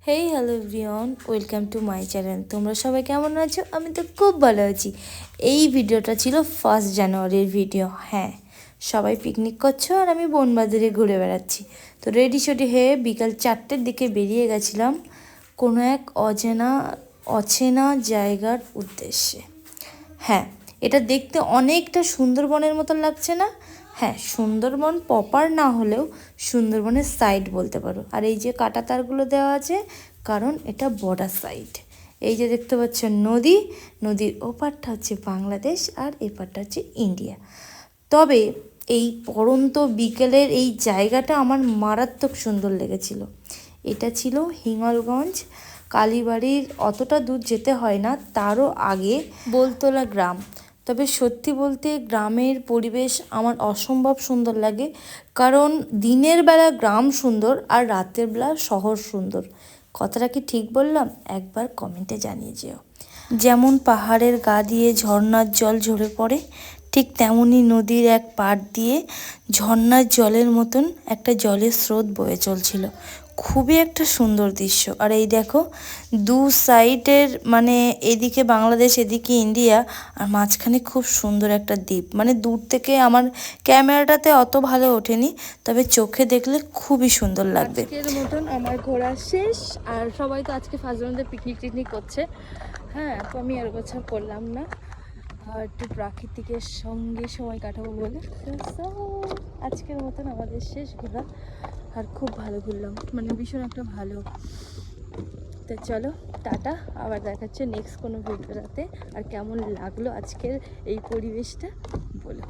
Hey hello everyone, welcome to my channel. তোমরা সবাই কেমন আছো? আমি তো খুব ভালো আছি। এই ভিডিওটা ছিল 1 জানুয়ারির ভিডিও। হ্যাঁ, সবাই পিকনিক করছো আর আমি বনবাজারে ঘুরে বেড়াচ্ছি। তো রেডি সেডি হয়ে বিকাল 4টের দিকে বেরিয়ে গেছিলাম কোনো এক অচেনা জায়গার উদ্দেশ্যে। হ্যাঁ, এটা দেখতে অনেকটা সুন্দরবনের মতন লাগছে না? হ্যাঁ, সুন্দরবন প্রপার না হলেও সুন্দরবনের সাইড বলতে পারো। আর এই যে কাঁটা তারগুলো দেওয়া আছে, কারণ এটা বর্ডার সাইড। এই যে দেখতে পাচ্ছ নদী, নদীর ওপারটা হচ্ছে বাংলাদেশ আর এপারটা হচ্ছে ইন্ডিয়া। তবে এই পড়ন্ত বিকেলের এই জায়গাটা আমার মারাত্মক সুন্দর লেগেছিল। এটা ছিল হিঙ্গলগঞ্জ, কালীবাড়ির অতটা দূর যেতে হয় না, তারও আগে বেলতলা গ্রাম। তবে সত্যি বলতে গ্রামের পরিবেশ আমার অসম্ভব সুন্দর লাগে, কারণ দিনের বেলা গ্রাম সুন্দর আর রাতের বেলা শহর সুন্দর। কথাটা কি ঠিক বললাম? একবার কমেন্টে জানিয়ে যেও। যেমন পাহাড়ের গা দিয়ে ঝর্ণার জল ঝরে পড়ে, ঠিক তেমনই নদীর এক পাড় দিয়ে ঝর্ণার জলের মতন একটা জলের স্রোত বয়ে চলছিল। খুবই একটা সুন্দর দৃশ্য। আর এই দেখো, দু সাইডের মানে এদিকে বাংলাদেশ এদিকে ইন্ডিয়া, আর মাঝখানে খুব সুন্দর একটা দ্বীপ। মানে দূর থেকে আমার ক্যামেরাটাতে অত ভালো ওঠেনি, তবে চোখে দেখলে খুবই সুন্দর লাগবে। আজকের মতন আমার ঘোরা শেষ। আর সবাই তো আজকে 1 জানুয়ারিতে পিকনিক টিকনিক করছে। হ্যাঁ, তো আমি আর বছর করলাম না, আর একটু প্রাকৃতিকের সঙ্গে সময় কাটাবো বলে। তো আজকের মতন আমাদের শেষ ঘোরা। আর খুব ভালো ঘুরলাম, মানে ভীষণ একটা ভালো। তো চলো টাটা, আবার দেখাচ্ছে নেক্সট কোনো ভিডিওতে। আর কেমন লাগলো আজকের এই পরিবেশটা বলো।